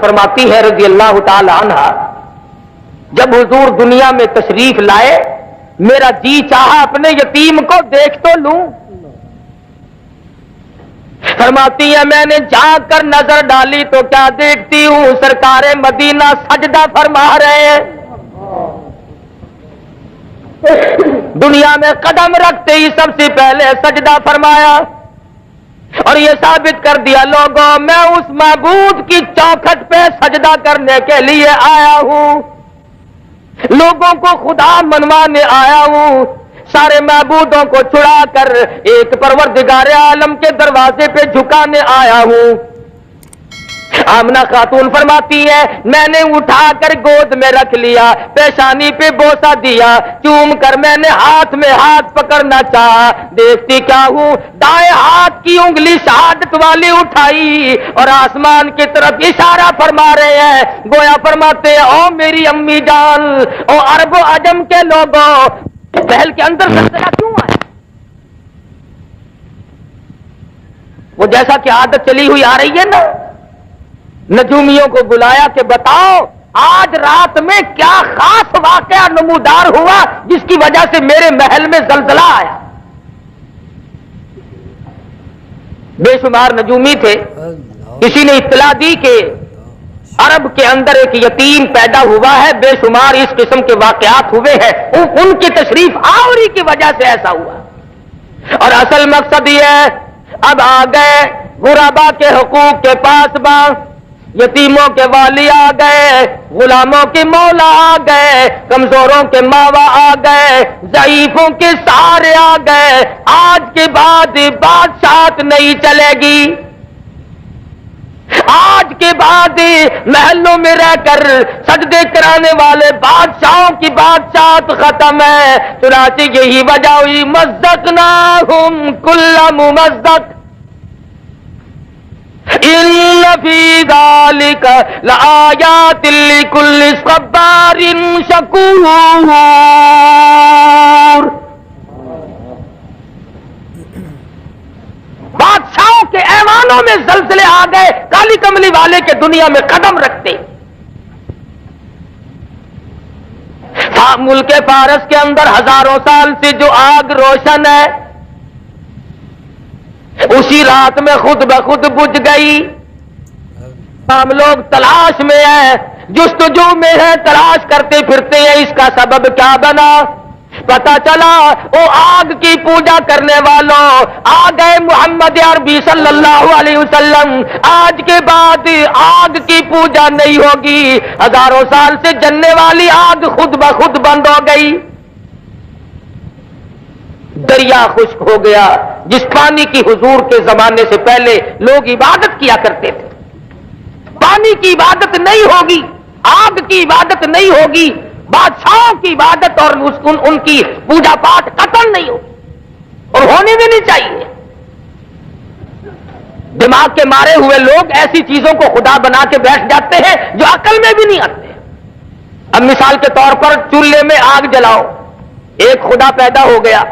فرماتی ہے رضی اللہ تعالی عنہ، جب حضور دنیا میں تشریف لائے میرا جی چاہا اپنے یتیم کو دیکھ تو لوں۔ فرماتی ہے میں نے جھانک کر نظر ڈالی تو کیا دیکھتی ہوں، سرکار مدینہ سجدہ فرما رہے ہیں۔ دنیا میں قدم رکھتے ہی سب سے پہلے سجدہ فرمایا اور یہ ثابت کر دیا لوگوں میں اس معبود کی چوکھٹ پہ سجدہ کرنے کے لیے آیا ہوں، لوگوں کو خدا منوانے آیا ہوں، سارے معبودوں کو چھڑا کر ایک پروردگار عالم کے دروازے پہ جھکانے آیا ہوں۔ آمنہ خاتون فرماتی ہے میں نے اٹھا کر گود میں رکھ لیا، پیشانی پہ بوسہ دیا، چوم کر میں نے ہاتھ میں ہاتھ پکڑنا چاہا، دیکھتی کیا ہوں دائیں ہاتھ کی انگلی شہادت والی اٹھائی اور آسمان کی طرف اشارہ فرما رہے ہیں، گویا فرماتے ہیں او میری امی جان، او عرب و عجم کے لوگوں، پہل کے اندر زلزلہ کیوں آیا؟ وہ جیسا کہ عادت چلی ہوئی آ رہی ہے نا، نجومیوں کو بلایا کہ بتاؤ آج رات میں کیا خاص واقعہ نمودار ہوا جس کی وجہ سے میرے محل میں زلزلہ آیا۔ بے شمار نجومی تھے، کسی نے اطلاع دی کہ عرب کے اندر ایک یتیم پیدا ہوا ہے، بے شمار اس قسم کے واقعات ہوئے ہیں، ان کی تشریف آوری کی وجہ سے ایسا ہوا۔ اور اصل مقصد یہ ہے اب آ گئے غربا کے حقوق کے پاسباں، یتیموں کے والی آ گئے، غلاموں کے مولا آ گئے، کمزوروں کے ماوا آ گئے، ضعیفوں کے سہارے آ گئے۔ آج کے بعد بادشاہت نہیں چلے گی، آج کے بعد محلوں میں رہ کر سجدے کرانے والے بادشاہوں کی بادشاہت ختم ہے۔ چنانچہ یہی وجہ ہوئی مزقناہم کل ممزق ان فی ذلک لآیات لکل صبار شکور۔ بادشاہوں کے ایوانوں میں زلزلے آ گئے، کالی کملی والے کے دنیا میں قدم رکھتے۔ ملک فارس کے اندر ہزاروں سال سے جو آگ روشن ہے اسی رات میں خود بخود بجھ گئی۔ ہم لوگ تلاش میں ہیں، جستجو میں ہیں، تلاش کرتے پھرتے ہیں اس کا سبب کیا بنا۔ پتا چلا وہ آگ کی پوجا کرنے والوں آ گئے محمد عربی صلی اللہ علیہ وسلم، آج کے بعد آگ کی پوجا نہیں ہوگی، ہزاروں سال سے جلنے والی آگ خود بخود بند ہو گئی۔ دریا خشک ہو گیا جس پانی کی حضور کے زمانے سے پہلے لوگ عبادت کیا کرتے تھے۔ پانی کی عبادت نہیں ہوگی، آگ کی عبادت نہیں ہوگی، بادشاہوں کی عبادت اور ان کی پوجا پاٹ قطعاً نہیں ہوگی اور ہونی بھی نہیں چاہیے۔ دماغ کے مارے ہوئے لوگ ایسی چیزوں کو خدا بنا کے بیٹھ جاتے ہیں جو عقل میں بھی نہیں آتے۔ اب مثال کے طور پر چولہے میں آگ جلاؤ، ایک خدا پیدا ہو گیا،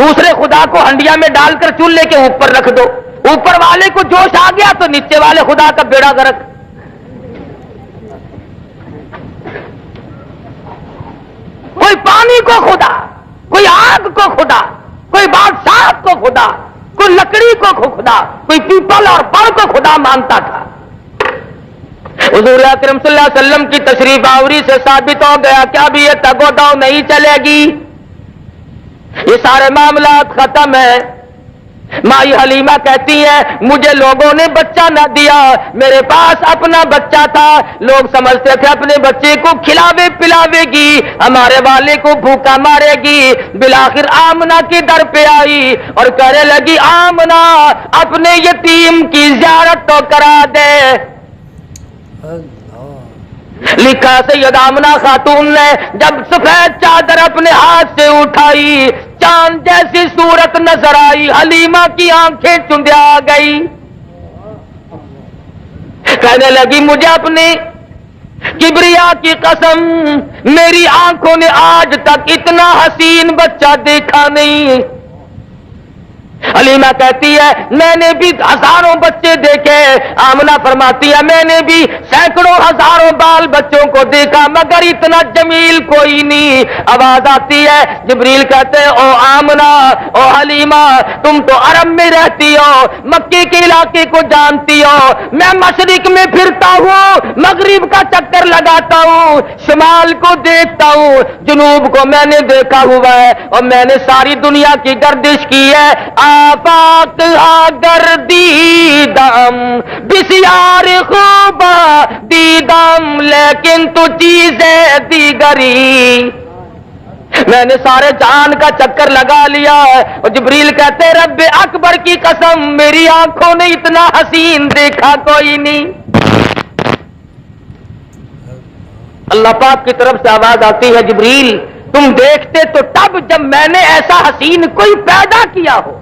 دوسرے خدا کو ہنڈیا میں ڈال کر چولہے کے اوپر رکھ دو، اوپر والے کو جوش آ گیا تو نیچے والے خدا کا بیڑا غرق۔ کوئی پانی کو خدا، کوئی آگ کو خدا، کوئی بادشاہ کو خدا، کوئی لکڑی کو خدا، کوئی پیپل اور بڑ کو خدا مانتا تھا۔ حضور اکرم صلی اللہ علیہ وسلم کی تشریف آوری سے ثابت ہو گیا کہ اب یہ تگ و دو نہیں چلے گی، یہ سارے معاملات ختم ہیں۔ مائی حلیمہ کہتی ہے مجھے لوگوں نے بچہ نہ دیا، میرے پاس اپنا بچہ تھا، لوگ سمجھتے تھے اپنے بچے کو کھلاوے پلاوے گی، ہمارے والے کو بھوکا مارے گی۔ بالآخر آمنہ کے در پہ آئی اور کہنے لگی آمنہ اپنے یتیم کی زیارت تو کرا دے۔ لکھا سید آمنہ خاتون نے جب سفید چادر اپنے ہاتھ سے اٹھائی چاند جیسی صورت نظر آئی، حلیمہ کی آنکھیں چندیا گئی، کہنے لگی مجھے اپنی کبریا کی قسم میری آنکھوں نے آج تک اتنا حسین بچہ دیکھا نہیں۔ حلیمہ کہتی ہے میں نے بھی ہزاروں بچے دیکھے، آمنہ فرماتی ہے میں نے بھی سینکڑوں ہزاروں بال بچوں کو دیکھا مگر اتنا جمیل کوئی نہیں۔ آواز آتی ہے، جبریل کہتے ہیں او آمنہ، او حلیمہ، تم تو عرب میں رہتی ہو، مکے کے علاقے کو جانتی ہو، میں مشرق میں پھرتا ہوں، مغرب کا چکر لگاتا ہوں، شمال کو دیکھتا ہوں، جنوب کو میں نے دیکھا ہوا ہے، اور میں نے ساری دنیا کی گردش کی ہے۔ آفاق گردیدم بسیار خوبا دیدم لیکن تو چیزیں دیگری، میں نے سارے جہان کا چکر لگا لیا ہے۔ اور جبریل کہتے رب اکبر کی قسم میری آنکھوں نے اتنا حسین دیکھا کوئی نہیں۔ اللہ پاک کی طرف سے آواز آتی ہے جبریل تم دیکھتے تو تب جب میں نے ایسا حسین کوئی پیدا کیا ہو،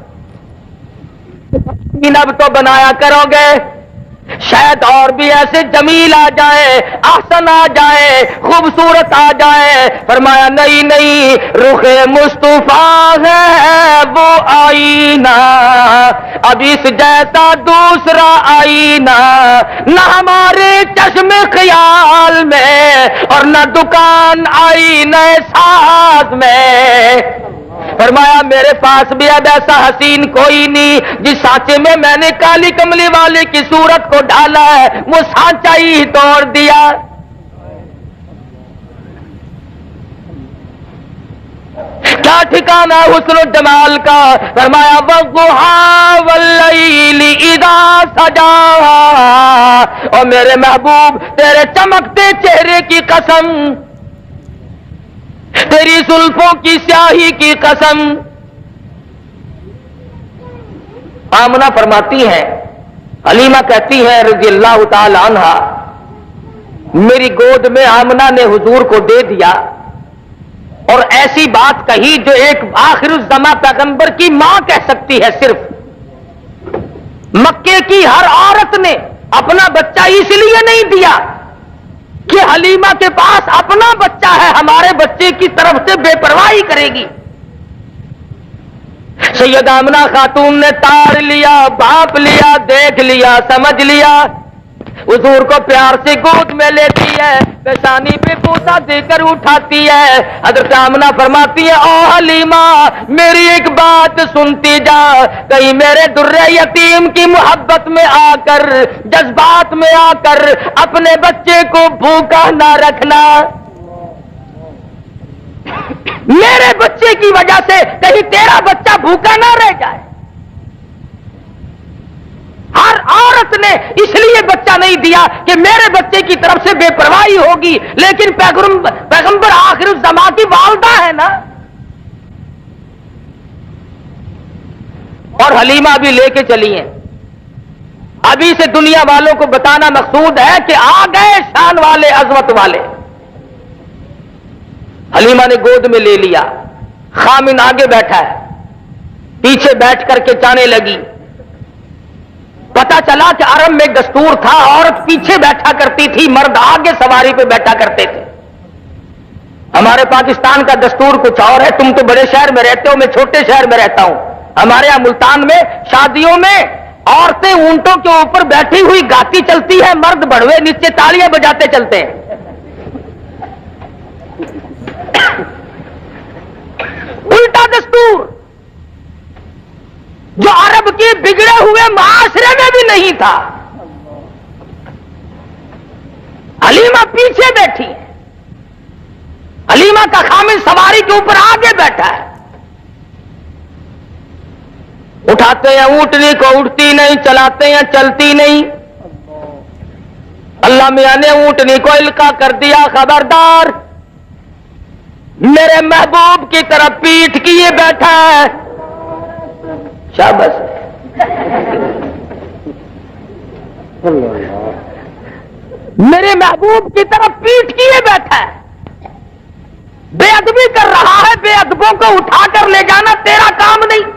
اب تو بنایا کرو گے، شاید اور بھی ایسے جمیل آ جائے، احسن آ جائے، خوبصورت آ جائے۔ فرمایا نہیں نہیں، رخ مصطفیٰ ہے وہ آئینہ، اب اس جیسا دوسرا آئینہ نہ ہمارے چشم خیال میں اور نہ دکان آئینہ ساز میں۔ فرمایا میرے پاس بھی اب ایسا حسین کوئی نہیں، جس سانچے میں میں نے کالی کملی والے کی صورت کو ڈالا ہے وہ سانچا ہی توڑ دیا۔ کیا ٹھکانہ حسن و جمال کا۔ فرمایا والضحیٰ واللیل اذا سجا، اور میرے محبوب تیرے چمکتے چہرے کی قسم، تیری زلفوں کی سیاہی کی قسم۔ آمنہ فرماتی ہے، حلیمہ کہتی ہے رضی اللہ تعالی عنہا، میری گود میں آمنہ نے حضور کو دے دیا اور ایسی بات کہی جو ایک آخر الزماں پیغمبر کی ماں کہہ سکتی ہے صرف۔ مکے کی ہر عورت نے اپنا بچہ اس لیے نہیں دیا کہ حلیمہ کے پاس اپنا بچہ ہے، ہمارے بچے کی طرف سے بے پرواہی کرے گی۔ سید آمنہ خاتون نے تاڑ لیا، بھانپ لیا، دیکھ لیا، سمجھ لیا، حضور کو پیار سے گود میں لیتی ہے، پیشانی پہ بوسہ دے کر اٹھاتی ہے۔ حضرت آمنہ فرماتی ہے او حلیمہ میری ایک بات سنتی جا، کہیں میرے در یتیم کی محبت میں آ کر، جذبات میں آ کر اپنے بچے کو بھوکا نہ رکھنا، میرے بچے کی وجہ سے کہیں تیرا بچہ بھوکا نہ رہ جائے۔ ہر عورت نے اس لیے بچہ نہیں دیا کہ میرے بچے کی طرف سے بے پرواہی ہوگی، لیکن پیغمبر آخر الزمان کی والدہ ہے نا۔ اور حلیمہ بھی لے کے چلی ہیں۔ ابھی سے دنیا والوں کو بتانا مقصود ہے کہ آ گئے شان والے، عظمت والے۔ حلیمہ نے گود میں لے لیا، خامن آگے بیٹھا ہے، پیچھے بیٹھ کر کے چانے لگی۔ پتا چلا کہ عرب میں دستور تھا عورت پیچھے بیٹھا کرتی تھی، مرد آگے سواری پہ بیٹھا کرتے تھے۔ ہمارے پاکستان کا دستور کچھ اور ہے، تم تو بڑے شہر میں رہتے ہو، میں چھوٹے شہر میں رہتا ہوں۔ ہمارے یہاں ملتان میں شادیوں میں عورتیں اونٹوں کے اوپر بیٹھی ہوئی گاتی چلتی ہے، مرد بڑوے نیچے تالیاں بجاتے چلتے ہیں۔ الٹا دستور جو عرب کے بگڑے ہوئے معاشرے میں بھی نہیں تھا۔ حلیمہ پیچھے بیٹھی ہے، حلیمہ کا خامن سواری کے اوپر آگے بیٹھا ہے۔ اٹھاتے ہیں اونٹنی کو، اٹھتی نہیں، چلاتے ہیں چلتی نہیں۔ اللہ میاں نے اونٹنی کو القا کر دیا، خبردار میرے محبوب کی طرف پیٹھ کیے بیٹھا ہے۔ شاباش، میرے محبوب کی طرف پیٹھ کیے بیٹھا ہے، بے ادبی کر رہا ہے۔ بے ادبوں کو اٹھا کر لے جانا تیرا کام نہیں۔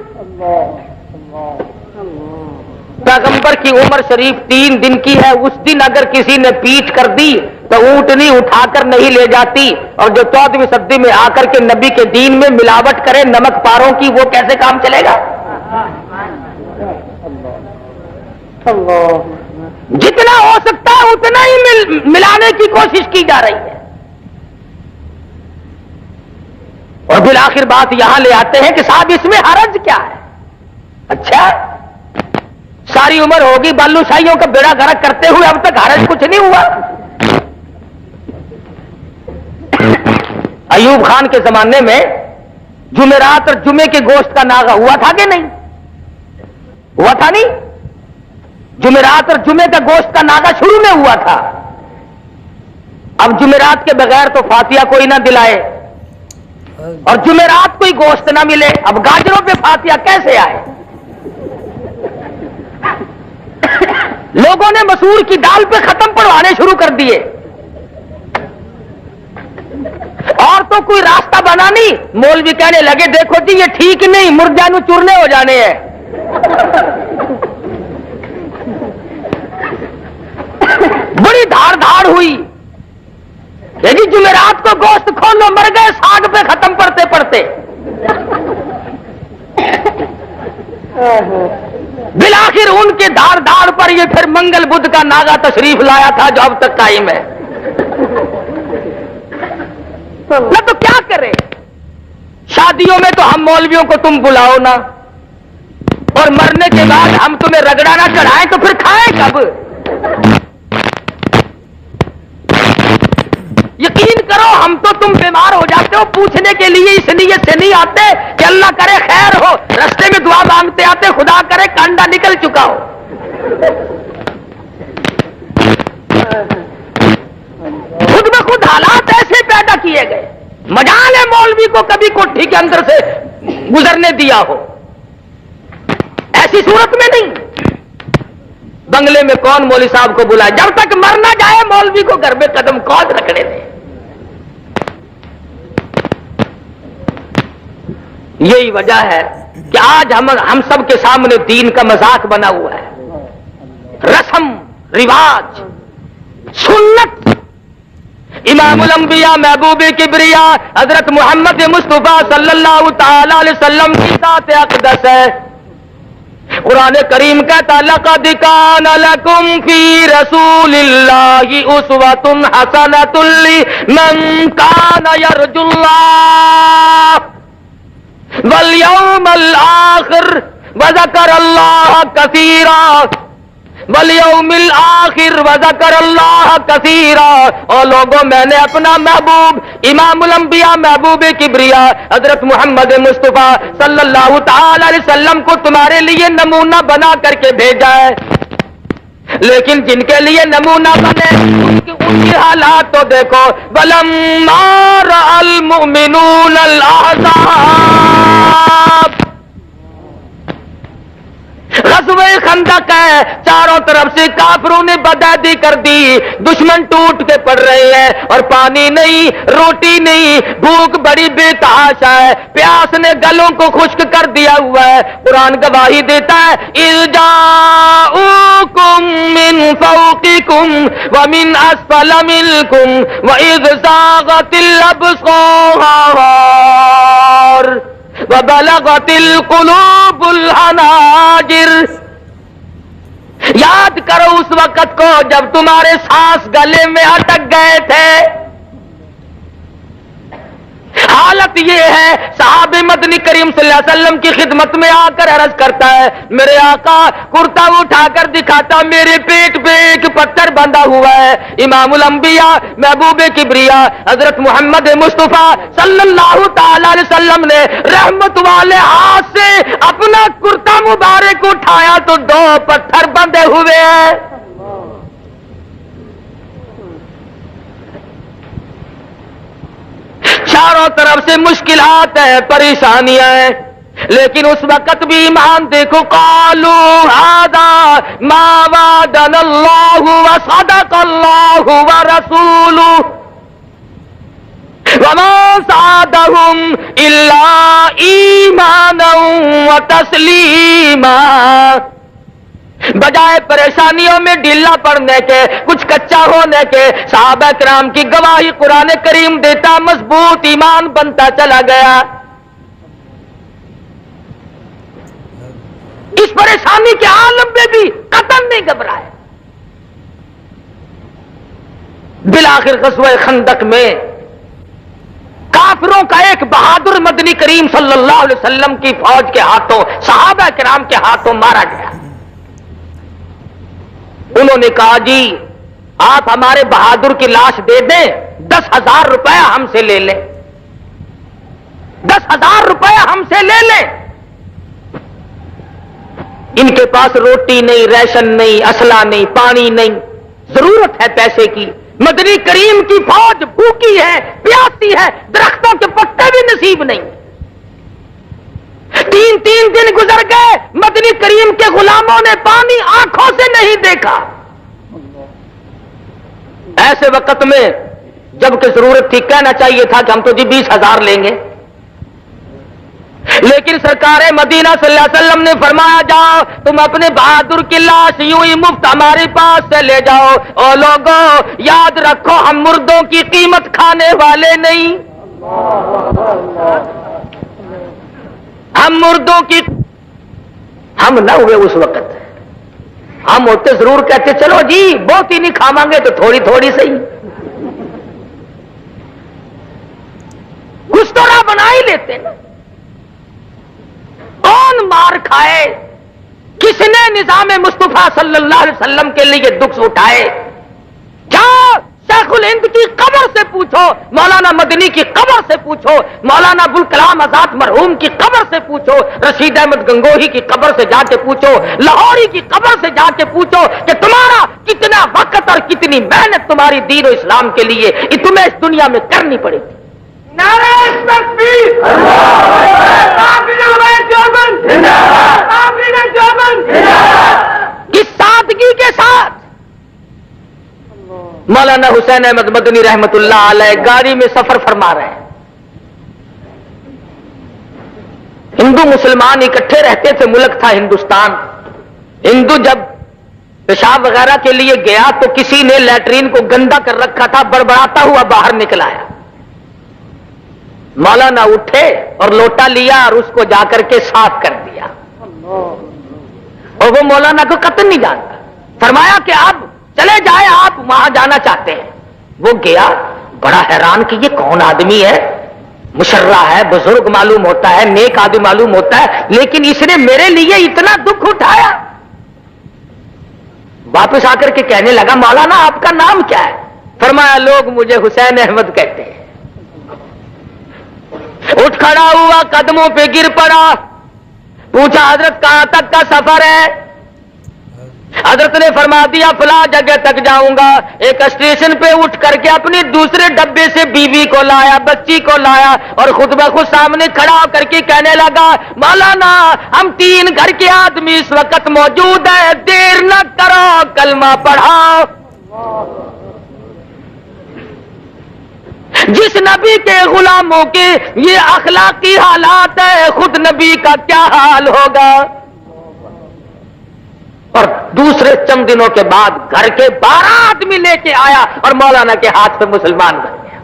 پیغمبر کی عمر شریف 3 دن کی ہے، اس دن اگر کسی نے پیٹھ کر دی تو اونٹنی اٹھا کر نہیں لے جاتی، اور جو 14ویں صدی میں آ کر کے نبی کے دین میں ملاوٹ کرے نمک پاروں کی، وہ کیسے کام چلے گا؟ جتنا ہو سکتا ہے اتنا ہی ملانے کی کوشش کی جا رہی ہے. اور بالآخر بات یہاں لے آتے ہیں کہ صاحب اس میں حرج کیا ہے؟ اچھا ساری عمر ہوگی بالو شاہیوں کا بیڑا گرک کرتے ہوئے اب تک حرج کچھ نہیں ہوا. ایوب خان کے زمانے میں جمعرات اور جمعے کے گوشت کا ناغہ ہوا تھا کہ نہیں؟ ہوا تھا نہیں؟ جمعرات اور جمعے کا گوشت کا ناغہ شروع میں ہوا تھا. اب جمعرات کے بغیر تو فاتحہ کوئی نہ دلائے اور جمعرات کوئی گوشت نہ ملے. اب گاجروں پہ فاتحہ کیسے آئے؟ لوگوں نے مسور کی دال پہ ختم پڑھوانے شروع کر دیے اور تو کوئی راستہ بنا نہیں. مولوی کہنے لگے دیکھو جی یہ ٹھیک نہیں, مردانو چورنے ہو جانے ہیں. بڑی دھاڑ دھاڑ ہوئی کہ جی جمعرات کو گوشت کھولو, مر گئے ساگ پہ ختم پڑھتے پڑھتے. بالآخر ان کے دھاڑ دھاڑ پر یہ پھر منگل بدھ کا ناغا تشریف لایا تھا جو اب تک قائم ہے. نہ تو کیا کرے, شادیوں میں تو ہم مولویوں کو تم بلاؤ نا, اور مرنے کے بعد ہم تمہیں رگڑا نہ چڑھائیں تو پھر کھائیں کب؟ یقین کرو ہم تو تم بیمار ہو جاتے ہو پوچھنے کے لیے اس نیت سے نہیں آتے کہ اللہ کرے خیر ہو, رستے میں دعا مانگتے آتے خدا کرے کانڈا نکل چکا ہو. خود بخود حالات ایسے پیدا کیے گئے. مجال ہے مولوی کو کبھی کوٹھی کے اندر سے گزرنے دیا ہو, ایسی صورت میں نہیں. بنگلے میں کون مولوی صاحب کو بلائے؟ جب تک مر نہ جائے مولوی کو گھر میں قدم قوت رکھنے دے. یہی وجہ ہے کہ آج ہم سب کے سامنے دین کا مذاق بنا ہوا ہے. رسم رواج سنت امام الانبیاء محبوب کبریا حضرت محمد مصطفیٰ صلی اللہ تعالی علیہ وسلم کی ذات اقدس ہے. قرآن کریم کہتا لقد کان لکم فی رسول اللہ اسوۃ حسنۃ لمن کان یرجو اللہ والیوم الآخر وذکر اللہ کثیرا والیوم الآخر وذکر اللہ کثیرا. اور لوگوں میں نے اپنا محبوب امام الانبیاء محبوب کبریا حضرت محمد مصطفیٰ صلی اللہ تعالی علیہ وسلم کو تمہارے لیے نمونہ بنا کر کے بھیجا ہے, لیکن جن کے لیے نمونہ بنے ان کی حالات تو دیکھو. وَلَمَّا رَأَى الْمُؤْمِنُونَ الْأَحْزَابَ, غزوہ خندق ہے, چاروں طرف سے کافروں نے بدعہدی کر دی, دشمن ٹوٹ کے پڑ رہے ہیں اور پانی نہیں, روٹی نہیں, بھوک بڑی بے تحاشا ہے, پیاس نے گلوں کو خشک کر دیا ہوا ہے. قرآن گواہی دیتا ہے اذ جاءوکم من فوقکم ومن اسفل منکم واذ زاغت الابصار وبلغت القلوب الحناجر. یاد کرو اس وقت کو جب تمہارے سانس گلے میں اٹک گئے تھے. حالت یہ ہے, صحابہ مدنی کریم صلی اللہ علیہ وسلم کی خدمت میں آ کر عرض کرتا ہے میرے آقا, کرتا اٹھا کر دکھاتا میرے پیٹ پہ ایک پتھر بندھا ہوا ہے. امام الانبیاء محبوب کبریا حضرت محمد مصطفیٰ صلی اللہ تعالی علیہ وسلم نے رحمت والے ہاتھ سے اپنا کرتا مبارک اٹھایا تو 2 پتھر بندھے ہوئے ہیں. چاروں طرف سے مشکلات ہیں, پریشانیاں ہیں, لیکن اس وقت بھی ایمان دیکھو. قالوا هذا ما وعدنا اللہ وصدق اللہ ورسولہ وما زادهم الا ایمانا وتسلیما. بجائے پریشانیوں میں ڈھیلا پڑنے کے, کچھ کچا ہونے کے, صحابہ کرام کی گواہی قرآن کریم دیتا, مضبوط ایمان بنتا چلا گیا. اس پریشانی کے عالم میں بھی قطعاً نہیں گھبرائے. بالآخر غزوہ خندق میں کافروں کا ایک بہادر مدنی کریم صلی اللہ علیہ وسلم کی فوج کے ہاتھوں، صحابہ کرام کے ہاتھوں مارا گیا. انہوں نے کہا جی آپ ہمارے بہادر کی لاش دے دیں، 10,000 روپے ہم سے لے لیں، 10,000 روپے ہم سے لے لیں. ان کے پاس روٹی نہیں، ریشن نہیں، اسلحہ نہیں، پانی نہیں، ضرورت ہے پیسے کی. مدنی کریم کی فوج بھوکی ہے، پیاسی ہے، درختوں کے پتے بھی نصیب نہیں. 3 دن گزر گئے، مدنی کریم کے غلاموں نے پانی آنکھوں سے نہیں دیکھا. ایسے وقت میں جب کہ ضرورت تھی، کہنا چاہیے تھا کہ ہم تو جی 20,000 لیں گے، لیکن سرکار مدینہ صلی اللہ علیہ وسلم نے فرمایا جاؤ تم اپنے بہادر کی لاش یوں ہی مفت ہمارے پاس سے لے جاؤ. او لوگوں یاد رکھو ہم مردوں کی قیمت کھانے والے نہیں، ہم مردوں کی ہم نہ ہوئے اس وقت. ہم ہوتے ضرور کہتے چلو جی بہت ہی نہیں کھاواں گے تو تھوڑی تھوڑی صحیح، کچھ تو راہ بنا ہی لیتے نا. کون مار کھائے، کس نے نظام مصطفیٰ صلی اللہ علیہ وسلم کے لیے دکھ اٹھائے؟ کیا شیخ الہند کی قبر سے پوچھو، مولانا مدنی کی قبر سے پوچھو، مولانا ابوالکلام آزاد مرحوم کی قبر سے پوچھو، رشید احمد گنگوہی کی قبر سے جا کے پوچھو، لاہوری کی قبر سے جا کے پوچھو کہ تمہارا کتنا وقت اور کتنی محنت تمہاری دین و اسلام کے لیے تمہیں اس دنیا میں کرنی پڑے گی. نعرہ تکبیر، اس سادگی کے ساتھ مولانا حسین احمد مدنی رحمت اللہ علیہ گاڑی میں سفر فرما رہے ہیں. ہندو مسلمان اکٹھے رہتے تھے، ملک تھا ہندوستان. ہندو جب پیشاب وغیرہ کے لیے گیا تو کسی نے لیٹرین کو گندا کر رکھا تھا، بڑبڑاتا ہوا باہر نکل آیا. مولانا اٹھے اور لوٹا لیا اور اس کو جا کر کے صاف کر دیا. اور وہ مولانا کو قطعاً نہیں جانتا. فرمایا کہ آپ چلے جائیں، آپ وہاں جانا چاہتے ہیں. وہ گیا، بڑا حیران کہ یہ کون آدمی ہے، مشرع ہے، بزرگ معلوم ہوتا ہے، نیک آدمی معلوم ہوتا ہے، لیکن اس نے میرے لیے اتنا دکھ اٹھایا. واپس آ کر کے کہنے لگا مولانا آپ کا نام کیا ہے؟ فرمایا لوگ مجھے حسین احمد کہتے ہیں. اٹھ کھڑا ہوا، قدموں پہ گر پڑا، پوچھا حضرت کہاں تک کا سفر ہے؟ حضرت نے فرما دیا فلاں جگہ تک جاؤں گا. ایک اسٹیشن پہ اٹھ کر کے اپنے دوسرے ڈبے سے بیوی کو لایا، بچی کو لایا اور خود بخود سامنے کھڑا ہو کر کے کہنے لگا مولانا ہم 3 گھر کے آدمی اس وقت موجود ہیں، دیر نہ کرو کلمہ پڑھاؤ. جس نبی کے غلاموں کے یہ اخلاقی حالات ہے، خود نبی کا کیا حال ہوگا؟ اور دوسرے چند دنوں کے بعد گھر کے 12 آدمی لے کے آیا اور مولانا کے ہاتھ پہ مسلمان بن گیا.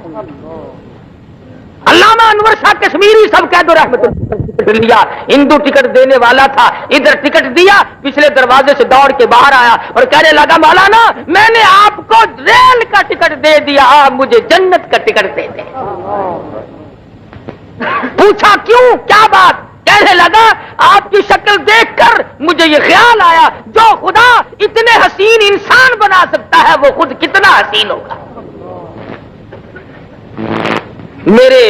علامہ انور شاہ کشمیری سب کہہ دو رحمت لیا، ہندو ٹکٹ دینے والا تھا، ادھر ٹکٹ دیا، پچھلے دروازے سے دوڑ کے باہر آیا اور کہنے لگا مولانا میں نے آپ کو ریل کا ٹکٹ دے دیا، آپ مجھے جنت کا ٹکٹ دے دیں. پوچھا کیوں، کیا بات؟ کہنے لگا آپ کی شکل دیکھ کر مجھے یہ خیال آیا جو خدا اتنے حسین انسان بنا سکتا ہے وہ خود کتنا حسین ہوگا. میرے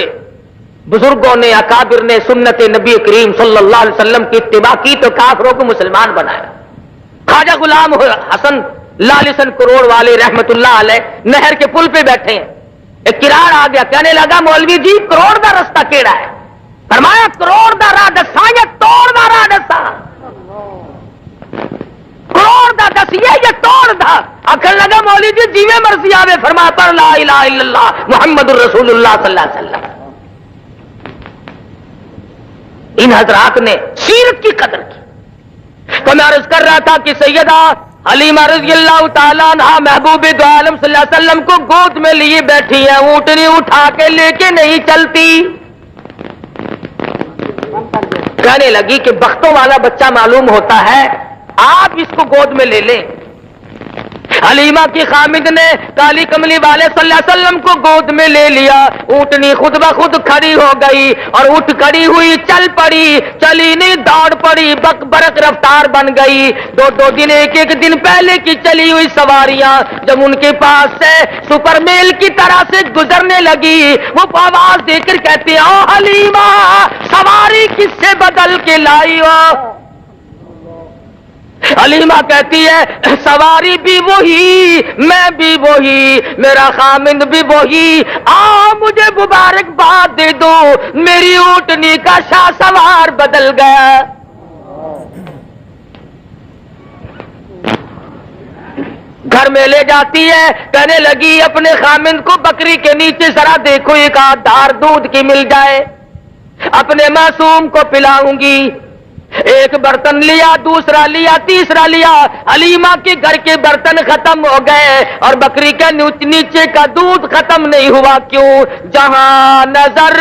بزرگوں نے، اکابر نے سنت نبی کریم صلی اللہ علیہ وسلم کی اتباع کی تو کافروں کو مسلمان بنایا. خواجہ غلام حسن لالسن کروڑ والے رحمت اللہ علیہ نہر کے پل پہ بیٹھے ہیں، ایک کراڑ آ گیا، کہنے لگا مولوی جی کروڑ دا رستہ کیڑا ہے؟ فرمایا کروڑ دا راہ دسا یا توڑ دا راہ دسا؟ کروڑ دا دسیے یا توڑ دا؟ آخر لگا مولوی جی جیویں مرضی آوے. فرمایا پر لا الہ الا اللہ محمد الرسول اللہ صلی اللہ علیہ وسلم. ان حضرات نے سیرت کی قدر کی. تو میں عرض کر رہا تھا کہ سیدہ حلیمہ رضی اللہ تعالیٰ عنہ محبوب دو عالم صلی اللہ علیہ وسلم کو گود میں لیے بیٹھی ہے، اونٹنی اٹھا کے لے کے نہیں چلتی. کہنے لگی کہ بختوں والا بچہ معلوم ہوتا ہے، آپ اس کو گود میں لے لیں۔ حلیمہ کی خامد نے کالی کملی والے صلی اللہ علیہ وسلم کو گود میں لے لیا۔ اونٹنی خود بخود کھڑی ہو گئی اور اٹھ کھڑی ہوئی چل پڑی، چلی نہیں دوڑ پڑی، بک برق رفتار بن گئی۔ دو دن ایک دن پہلے کی چلی ہوئی سواریاں جب ان کے پاس سے سپر میل کی طرح سے گزرنے لگی، وہ آواز دے کر کہتے ہیں، او حلیمہ سواری کس سے بدل کے لائی ہو؟ حلیمہ کہتی ہے سواری بھی وہی، میں بھی وہی، میرا خامند بھی وہی، مجھے مبارکباد دے دو، میری اونٹنی کا شاہ سوار بدل گیا۔ گھر میں لے جاتی ہے، کہنے لگی اپنے خامند کو بکری کے نیچے ذرا دیکھو ایک آدھ دھار دودھ کی مل جائے، اپنے معصوم کو پلاؤں گی۔ ایک برتن لیا، دوسرا لیا، تیسرا لیا، حلیمہ کے گھر کے برتن ختم ہو گئے اور بکری کے نیچے کا دودھ ختم نہیں ہوا۔ کیوں؟ جہاں نظر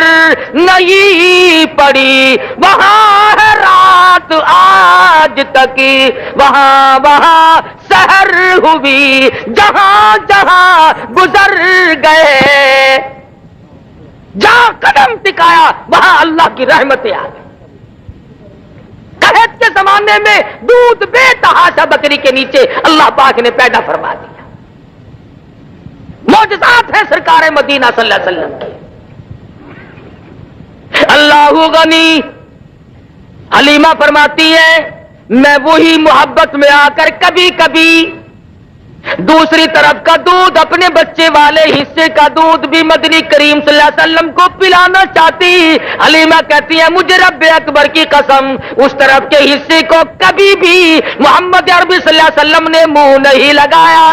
نہیں پڑی وہاں ہے رات آج تک، وہاں سحر ہوئی، جہاں جہاں گزر گئے، جہاں قدم ٹکایا وہاں اللہ کی رحمتیں آ گئی۔ قحط کے زمانے میں دودھ بے تحاشا بکری کے نیچے اللہ پاک نے پیدا فرما دیا۔ معجزات ہے سرکار مدینہ صلی اللہ علیہ وسلم کی۔ اللہ غنی، حلیمہ فرماتی ہے میں وہی محبت میں آ کر کبھی کبھی دوسری طرف کا دودھ، اپنے بچے والے حصے کا دودھ بھی مدنی کریم صلی اللہ علیہ وسلم کو پلانا چاہتی۔ حلیمہ کہتی ہے مجھے رب اکبر کی قسم اس طرف کے حصے کو کبھی بھی محمد عربی صلی اللہ علیہ وسلم نے منہ نہیں لگایا۔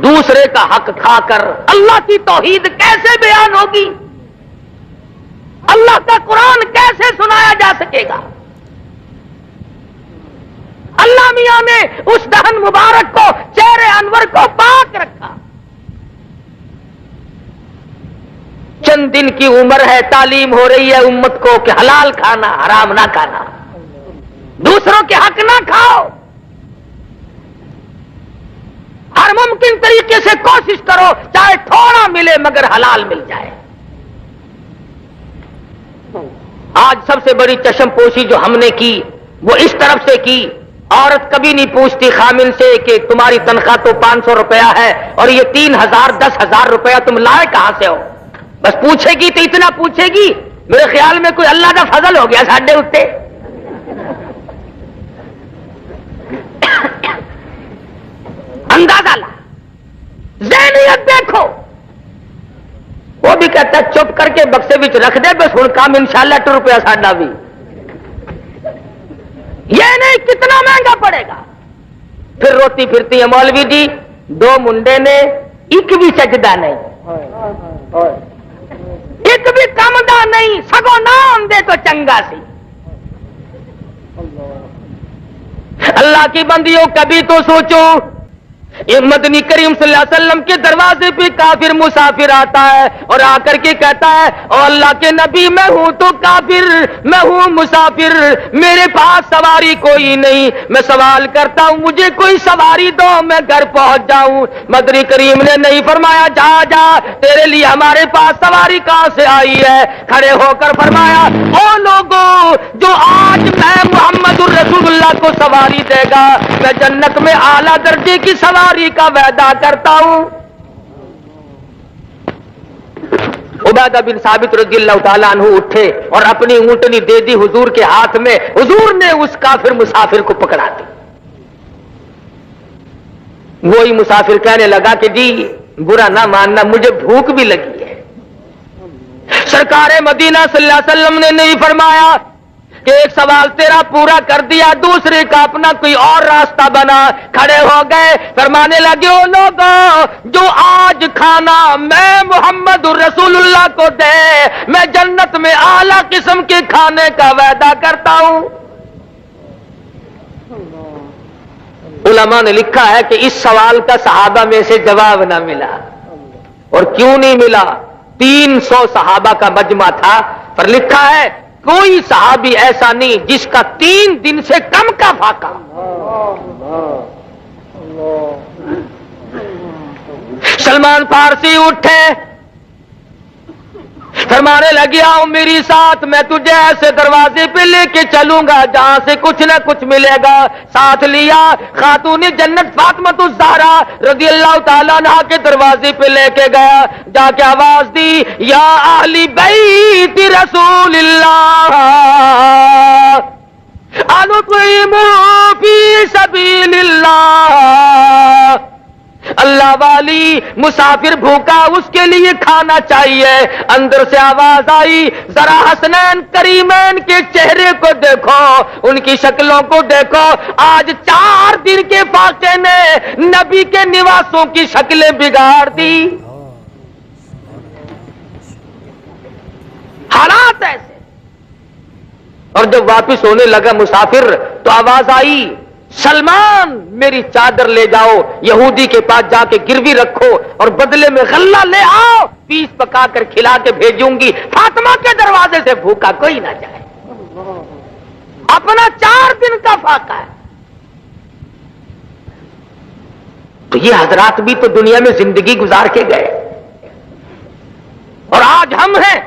دوسرے کا حق کھا کر اللہ کی توحید کیسے بیان ہوگی؟ اللہ کا قرآن کیسے سنایا جا سکے گا؟ اللہ میاں نے اس دہن مبارک کو، چہرے انور کو پاک رکھا۔ چند دن کی عمر ہے، تعلیم ہو رہی ہے امت کو کہ حلال کھانا، حرام نہ کھانا، دوسروں کے حق نہ کھاؤ، ہر ممکن طریقے سے کوشش کرو چاہے تھوڑا ملے مگر حلال مل جائے۔ آج سب سے بڑی چشم پوشی جو ہم نے کی وہ اس طرف سے کی، عورت کبھی نہیں پوچھتی خامن سے کہ تمہاری تنخواہ تو 500 روپیہ ہے اور یہ 3000 10,000 روپیہ تم لائے کہاں سے ہو؟ بس پوچھے گی تو اتنا پوچھے گی، میرے خیال میں کوئی اللہ کا فضل ہو گیا ساڈے اتے۔ اندازہ لا، ذہنیت دیکھو۔ وہ بھی کہتا ہے چپ کر کے بکسے وچ رکھ دے، بس ہن کام انشاءاللہ ٹر روپیہ ساڈا بھی، یہ نہیں کتنا مہنگا پڑے گا۔ پھر روتی پھرتی ہے مولوی جی 2 منڈے نے ایک بھی سجدہ نہیں، ایک بھی کم دا نہیں، سگو نام دے تو چنگا سی۔ اللہ کی بندیوں کبھی تو سوچو، یہ مدنی کریم صلی اللہ علیہ وسلم کے دروازے پہ کافر مسافر آتا ہے اور آ کر کے کہتا ہے او اللہ کے نبی میں ہوں تو کافر، میں ہوں مسافر، میرے پاس سواری کوئی نہیں، میں سوال کرتا ہوں مجھے کوئی سواری دو میں گھر پہنچ جاؤں۔ مدنی کریم نے نہیں فرمایا جا جا تیرے لیے ہمارے پاس سواری کہاں سے آئی ہے، کھڑے ہو کر فرمایا او لوگوں جو آج میں محمد الرسول اللہ کو سواری دے گا میں جنت میں اعلیٰ درجے کی سواری کا وعدہ کرتا ہوں۔ عبادہ بن ثابت رضی اللہ تعالیٰ عنہ اٹھے اور اپنی اونٹنی دے دی حضور کے ہاتھ میں، حضور نے اس کافر مسافر کو پکڑا دی۔ وہی مسافر کہنے لگا کہ جی برا نہ ماننا مجھے بھوک بھی لگی ہے۔ سرکار مدینہ صلی اللہ علیہ وسلم نے نہیں فرمایا کہ ایک سوال تیرا پورا کر دیا، دوسرے کا اپنا کوئی اور راستہ بنا۔ کھڑے ہو گئے، فرمانے لگے او لوگوں جو آج کھانا میں محمد رسول اللہ کو دے میں جنت میں اعلیٰ قسم کے کھانے کا وعدہ کرتا ہوں۔ علماء نے لکھا ہے کہ اس سوال کا صحابہ میں سے جواب نہ ملا، اور کیوں نہیں ملا؟ 300 صحابہ کا مجمع تھا، پر لکھا ہے کوئی صحابی ایسا نہیں جس کا 3 دن سے کم کا فاقہ. سلمان فارسی اٹھے, فرمانے لگے آؤ میری ساتھ, میں تجھے ایسے دروازے پہ لے کے چلوں گا جہاں سے کچھ نہ کچھ ملے گا. ساتھ لیا, خاتون جنت فاطمۃ الزہرا رضی اللہ تعالیٰ عنہا کے دروازے پہ لے کے گیا. جا کے آواز دی, یا اہل بیت رسول اللہ اطعموا فی سبیل اللہ. اللہ والی, مسافر بھوکا اس کے لیے کھانا چاہیے. اندر سے آواز آئی, ذرا حسنین کریمین کے چہرے کو دیکھو, ان کی شکلوں کو دیکھو. آج 4 دن کے فاقے نے نبی کے نواسوں کی شکلیں بگاڑ دی. حالات ایسے. اور جب واپس ہونے لگا مسافر تو آواز آئی, سلمان میری چادر لے جاؤ, یہودی کے پاس جا کے گروی رکھو اور بدلے میں غلہ لے آؤ, پیس پکا کر کھلا کے بھیجوں گی. فاطمہ کے دروازے سے بھوکا کوئی نہ جائے. اپنا 4 دن کا فاقہ ہے. تو یہ حضرات بھی تو دنیا میں زندگی گزار کے گئے, اور آج ہم ہیں.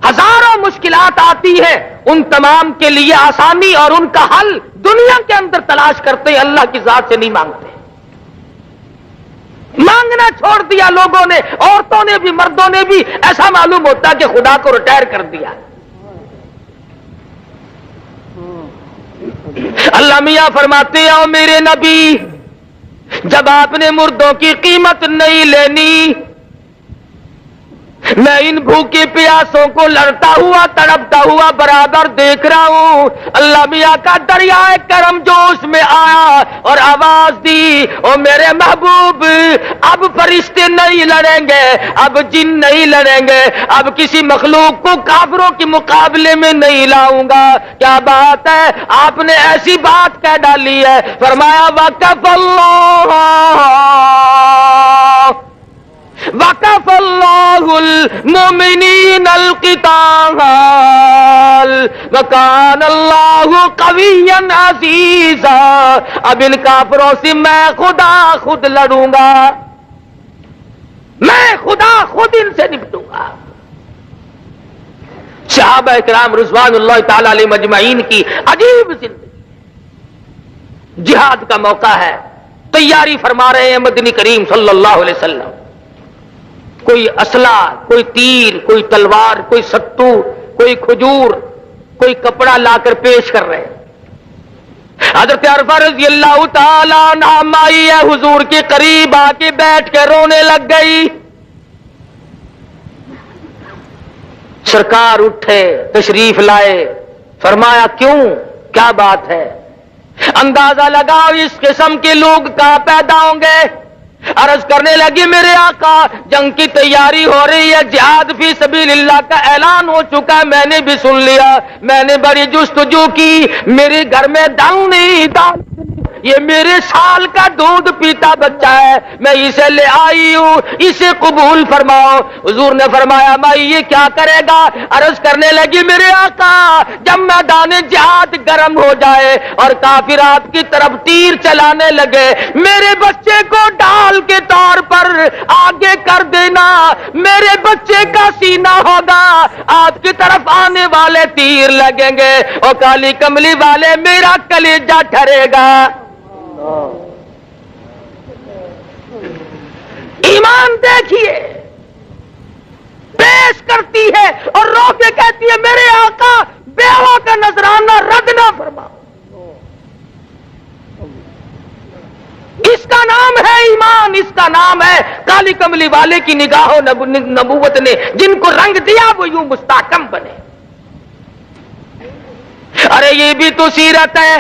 ہزاروں مشکلات آتی ہیں, ان تمام کے لیے آسانی اور ان کا حل دنیا کے اندر تلاش کرتے ہیں, اللہ کی ذات سے نہیں مانگتے. مانگنا چھوڑ دیا لوگوں نے, عورتوں نے بھی مردوں نے بھی. ایسا معلوم ہوتا کہ خدا کو ریٹائر کر دیا. اللہ میاں فرماتے ہیں, او میرے نبی, جب آپ نے مردوں کی قیمت نہیں لینی, میں ان بھوکے پیاسوں کو لڑتا ہوا تڑپتا ہوا برابر دیکھ رہا ہوں. اللہ میاں کا دریائے کرم جوش میں آیا اور آواز دی, او میرے محبوب, اب فرشتے نہیں لڑیں گے, اب جن نہیں لڑیں گے, اب کسی مخلوق کو کافروں کے مقابلے میں نہیں لاؤں گا. کیا بات ہے, آپ نے ایسی بات کہہ ڈالی ہے. فرمایا وقف اللہ وقف اللہ المؤمنین القتال وکان اللہ قویا عزیزا. اب ان کافروں سے میں خدا خود لڑوں گا, میں خدا خود ان سے نپٹوں گا. صحابہ کرام رضوان اللہ تعالی علیہ مجمعین کی عجیب زندگی. جہاد کا موقع ہے, تیاری فرما رہے ہیں مدنی کریم صلی اللہ علیہ وسلم. کوئی اسلحہ, کوئی تیر, کوئی تلوار, کوئی ستو, کوئی کھجور, کوئی کپڑا لا کر پیش کر رہے ہیں. حضرت عرفہ رضی اللہ تعالیٰ عنہ آئی ہے, حضور کے قریب آ کے بیٹھ کے رونے لگ گئی. سرکار اٹھے, تشریف لائے, فرمایا کیوں, کیا بات ہے؟ اندازہ لگاؤ اس قسم کے لوگ کہاں پیدا ہوں گے. عرض کرنے لگی, میرے آقا جنگ کی تیاری ہو رہی ہے, جہاد فی سبیل اللہ کا اعلان ہو چکا ہے, میں نے بھی سن لیا. میں نے بڑی جستجو کی, میرے گھر میں دال نہیں, دال یہ میرے سال کا دودھ پیتا بچہ ہے, میں اسے لے آئی ہوں, اسے قبول فرماؤ. حضور نے فرمایا مائی یہ کیا کرے گا؟ عرض کرنے لگی, میرے آقا جب میدان جہاد گرم ہو جائے اور کافر آپ کی طرف تیر چلانے لگے, میرے بچے کو ڈال کے طور پر آگے کر دینا, میرے بچے کا سینہ ہوگا, آپ کی طرف آنے والے تیر لگیں گے, اور کالی کملی والے میرا کلیجہ ٹھرے گا. ایمان دیکھیے, پیش کرتی ہے اور رو کے کہتی ہے, میرے آقا بیوہ کا نذرانہ رد نہ فرماؤ. اس کا نام ہے ایمان, اس کا نام ہے کالی کملی والے کی نگاہوں نبوت نے جن کو رنگ دیا وہ یوں مستحکم بنے. ارے یہ بھی تو سیرت ہے,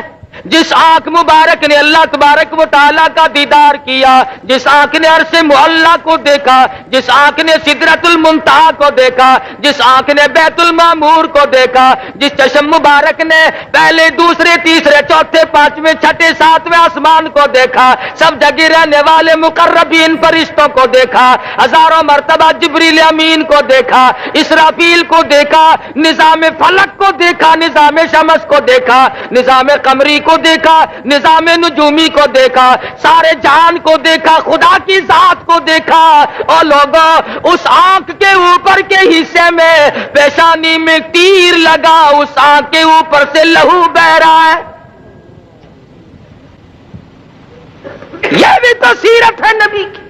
جس آنکھ مبارک نے اللہ تبارک و تعالیٰ کا دیدار کیا، جس آنکھ نے عرش معلیٰ کو دیکھا، جس آنکھ نے سدرۃ المنتہا کو دیکھا، جس آنکھ نے بیت المعمور کو دیکھا، جس چشم مبارک نے پہلے دوسرے تیسرے چوتھے پانچویں چھٹے ساتویں آسمان کو دیکھا، سب جگہ رہنے والے مقربین فرشتوں کو دیکھا، ہزاروں مرتبہ جبریل امین کو دیکھا، اسرافیل کو دیکھا، نظام فلک کو دیکھا، نظام شمس کو دیکھا، نظام قمری کو دیکھا، نظام نجومی کو دیکھا، سارے جہان کو دیکھا، خدا کی ذات کو دیکھا، اور لوگوں اس آنکھ کے اوپر کے حصے میں پیشانی میں تیر لگا، اس آنکھ کے اوپر سے لہو بہ رہا ہے۔ یہ بھی تو سیرت ہے نبی کی۔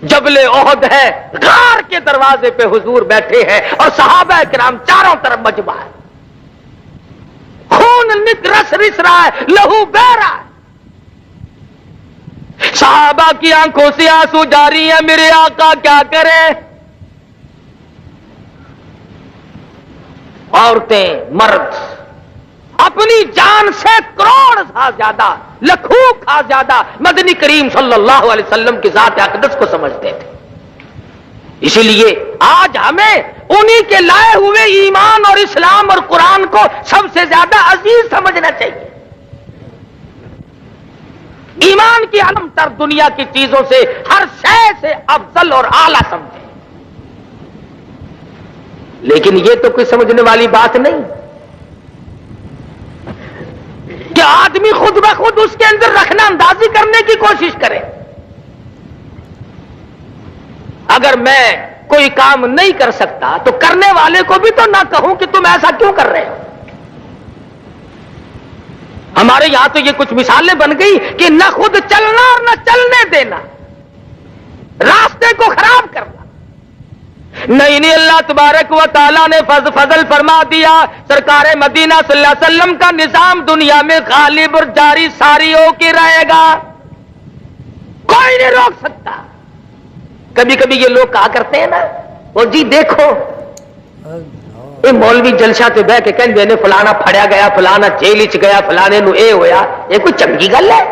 جبل احد ہے، غار کے دروازے پہ حضور بیٹھے ہیں اور صحابہ کرام چاروں طرف مجمع ہے، خون رس رہا ہے، لہو بہ رہا ہے، صحابہ کی آنکھوں سے آنسو جاری ہیں، میرے آقا کیا کریں؟ عورتیں مرد اپنی جان سے کروڑ سا زیادہ، لکھوں کا زیادہ مدنی کریم صلی اللہ علیہ وسلم کی ذات اقدس کو سمجھتے تھے۔ اسی لیے آج ہمیں انہی کے لائے ہوئے ایمان اور اسلام اور قرآن کو سب سے زیادہ عزیز سمجھنا چاہیے، ایمان کی عالم تر دنیا کی چیزوں سے ہر شے سے افضل اور اعلیٰ سمجھیں۔ لیکن یہ تو کوئی سمجھنے والی بات نہیں کہ آدمی خود بخود اس کے اندر رکھنا اندازی کرنے کی کوشش کرے۔ اگر میں کوئی کام نہیں کر سکتا تو کرنے والے کو بھی تو نہ کہوں کہ تم ایسا کیوں کر رہے ہو۔ ہمارے یہاں تو یہ کچھ مثالیں بن گئی کہ نہ خود چلنا اور نہ چلنے دینا، راستے کو خراب کرنا۔ نہیں اللہ تبارک و تعالیٰ نے فضل فرما دیا، سرکار مدینہ صلی اللہ علیہ وسلم کا نظام دنیا میں غالب اور جاری ساری ہو کے رہے گا، کوئی نہیں روک سکتا۔ کبھی کبھی یہ لوگ کہا کرتے ہیں نا، وہ جی دیکھو یہ مولوی جلسہ تے بہ کے کہندے نے فلانا پھڑیا گیا، فلانا جیل وچ گیا، فلانے نو اے ہویا، یہ کوئی چنگی گل ہے؟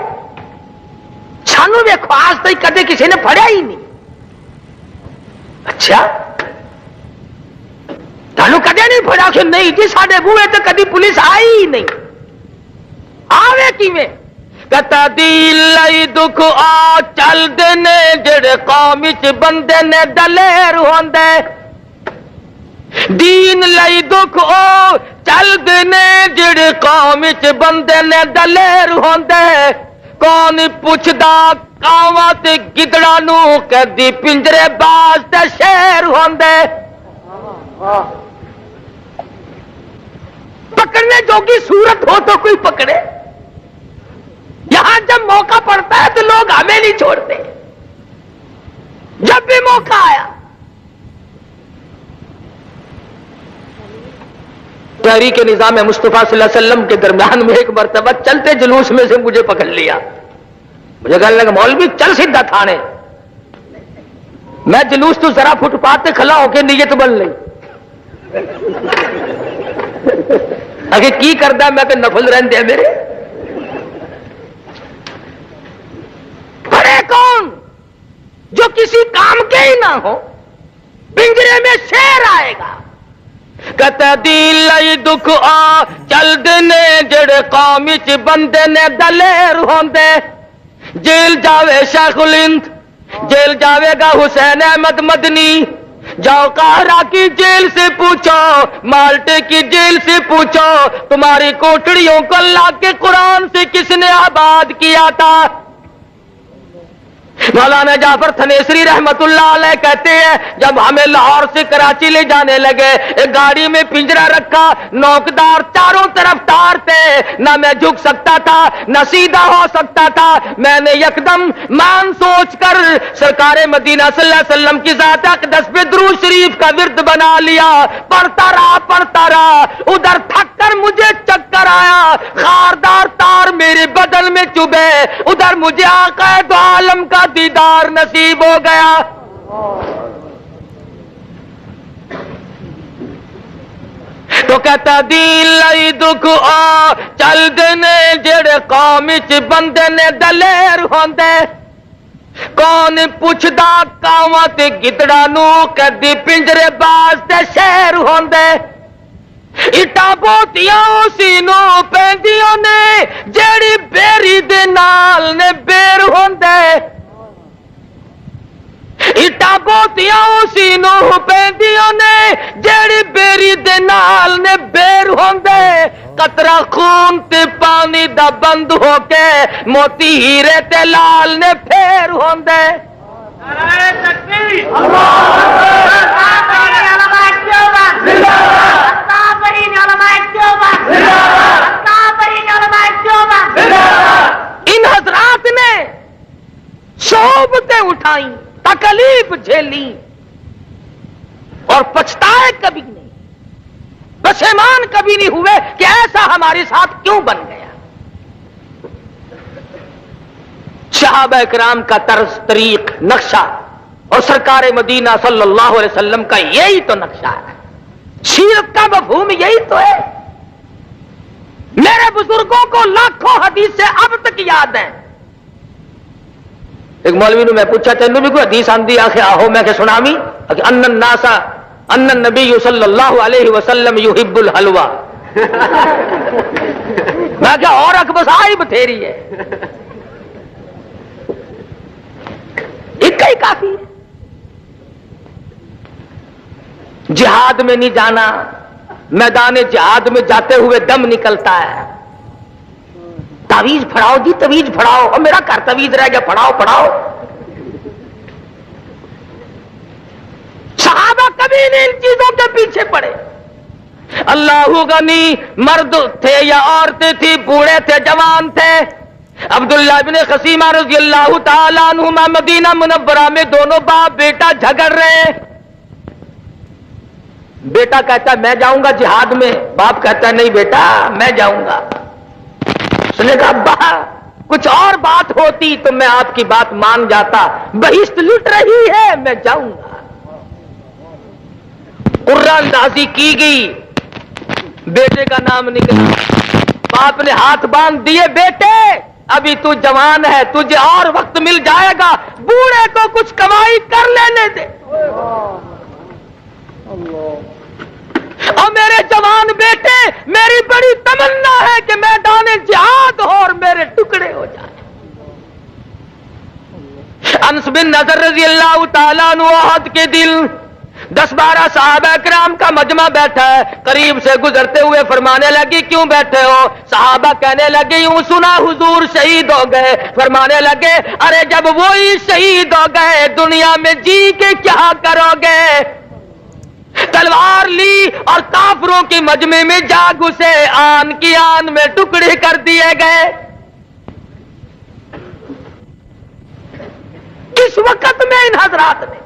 سانو ویکھو آج تک کدے کسی نے پھڑیا ہی نہیں۔ اچھا تانوں کدے نہیں پھڑیا؟ کہ نہیں جی ساڈے بوئے تے کدی پولیس آئی ہی نہیں۔ آوے کیویں؟ کتا دی لئی دکھ آ چل دینے جڑے قوم وچ بندے نے دلیر ہوندے، دین لئی دکھ او چل دینے جڑے قوم وچ بندے نے دلیر ہوندے، کون پوچھدا کاواں تے گدڑاں نو کدی پنجرے باز تے شیر ہوندے۔ پکڑنے جوگی صورت ہو تو کوئی پکڑے، یہاں جب موقع پڑتا ہے تو لوگ ہمیں نہیں چھوڑتے۔ جب بھی موقع آیا تحریک نظام مصطفیٰ صلی اللہ علیہ وسلم کے درمیان میں ایک مرتبہ چلتے جلوس میں سے مجھے پکڑ لیا، مجھے کہنے لگا مولوی چل سیدھا تھانے۔ میں جلوس تو ذرا فٹ پاتھ پہ کھلا ہو کے نیت بن لی، اگے کی کردا میں کہ نفل رہندے میرے بڑے کون جو کسی کام کے ہی نہ ہو، پنجرے میں شیر آئے گا۔ کتا دی لئی دکھ آ چل دینے جڑے قوم وچ بندے نے دلیر ہوندے، جیل جاوے شیخ الہند، جیل جاوے گا حسین احمد مدنی، جاؤ قاہرہ کی جیل سے پوچھو، مالٹے کی جیل سے پوچھو، تمہاری کوٹڑیوں کو اللہ کے قرآن سے کس نے آباد کیا تھا۔ مولانا جعفر تھنیسری رحمت اللہ علیہ کہتے ہیں جب ہمیں لاہور سے کراچی لے جانے لگے، ایک گاڑی میں پنجرا رکھا، نوکدار چاروں طرف تار تھے، نہ میں جھک سکتا تھا نہ سیدھا ہو سکتا تھا۔ میں نے یکدم مان سوچ کر سرکار مدینہ صلی اللہ علیہ وسلم کی ذات اقدس پہ درود شریف کا ورد بنا لیا، پڑھتا رہا، ادھر تھک کر مجھے چکر آیا، خاردار تار میرے بدن میں چبھے، ادھر مجھے آقا دو عالم کا دیدار نصیب ہو گیا۔ تو کہتا دین لئی دکھ آ چل دینے جڑے قوم وچ بندے نے دلیر ہوندے کون پوچھدا کاواں تے گدڑاں نو کدی پنجرے باز تے شہر ہوندے اٹا بوتیاں اسی نو پیندیاں نے جیڑی بیری دے نال نے بیر ہوندے اٹا بوتیاں اسی نو پیندیاں نے جیڑی بیری دے نال نے بیر ہوندے قطرہ خون تے پانی دا بند ہو کے موتی ہیرے تے لال نے پھیر ہوندے نعرہ تکبیر اللہ علماء دیوبند علماء دیوبند علماء دیوبند ان حضرات نے صحبتیں اٹھائیں تکلیف جھیلی اور پچھتائے کبھی نہیں پشیمان کبھی نہیں ہوئے کہ ایسا ہمارے ساتھ کیوں بن گیا صحابہ کرام کا طرز طریق نقشہ اور سرکار مدینہ صلی اللہ علیہ وسلم کا یہی تو نقشہ ہے سیرت کا مفہوم یہی تو ہے میرے بزرگوں کو لاکھوں حدیث سے اب تک یاد ہیں ایک مولوی نے میں پوچھا تینوں بھی کوئی حدیث آندی آخر آہو میں کہ سنامی ان الناس ان النبی صلی اللہ علیہ وسلم یحب الحلوہ میں کہ اور اکبس آئی بتھیری ہے ایک ہی کافی ہے جہاد میں نہیں جانا میدان جہاد میں جاتے ہوئے دم نکلتا ہے تعویذ پھڑاؤ جی تعویذ پھڑاؤ اور میرا گھر تعویذ رہ گیا پھڑاؤ پھڑاؤ صحابہ کبھی نہیں ان چیزوں کے پیچھے پڑے اللہ غنی مرد تھے یا عورتیں تھی بوڑھے تھے جوان تھے عبداللہ بن خسیمہ رضی اللہ تعالیٰ عنہما مدینہ منورہ میں دونوں باپ بیٹا جھگڑ رہے بیٹا کہتا ہے میں جاؤں گا جہاد میں باپ کہتا ہے نہیں بیٹا میں جاؤں گا اس نے کہا ابا کچھ اور بات ہوتی تو میں آپ کی بات مان جاتا بہشت لٹ رہی ہے میں جاؤں گا قرہ اندازی کی گئی بیٹے کا نام نکلا باپ نے ہاتھ باندھ دیے بیٹے ابھی تو جوان ہے تجھے اور وقت مل جائے گا بوڑھے کو کچھ کمائی کر لینے دے اور میرے جوان بیٹے میری بڑی تمنا ہے کہ میدان جہاد ہو اور میرے ٹکڑے ہو جائیں انس بن نضر رضی اللہ تعالیٰ عنہ احد کے دل 10-12 صحابہ کرام کا مجمع بیٹھا ہے قریب سے گزرتے ہوئے فرمانے لگی کیوں بیٹھے ہو صحابہ کہنے لگے یوں سنا حضور شہید ہو گئے فرمانے لگے ارے جب وہی شہید ہو گئے دنیا میں جی کے کیا کرو گے تلوار لی اور کافروں کی مجمع میں جا گھسے آن کی آن میں ٹکڑے کر دیے گئے کس وقت میں ان حضرات نے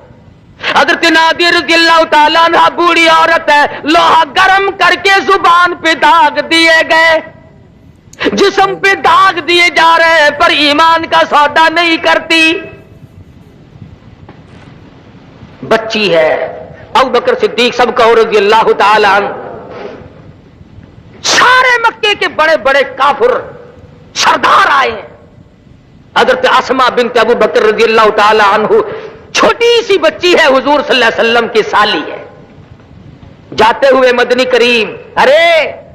حضرت نادر رضی اللہ تعالیٰ عنہ بوڑھی عورت ہے لوہا گرم کر کے زبان پہ داغ دیے گئے جسم پہ داغ دیے جا رہے ہیں پر ایمان کا سودا نہیں کرتی بچی ہے ابو بکر صدیق سب کا رضی اللہ تعالیٰ عنہ سارے مکے کے بڑے بڑے کافر سردار آئے ہیں حضرت اسماء بنت ابو بکر رضی اللہ تعالیٰ عنہ چھوٹی سی بچی ہے حضور صلی اللہ علیہ وسلم کی سالی ہے جاتے ہوئے مدنی کریم ارے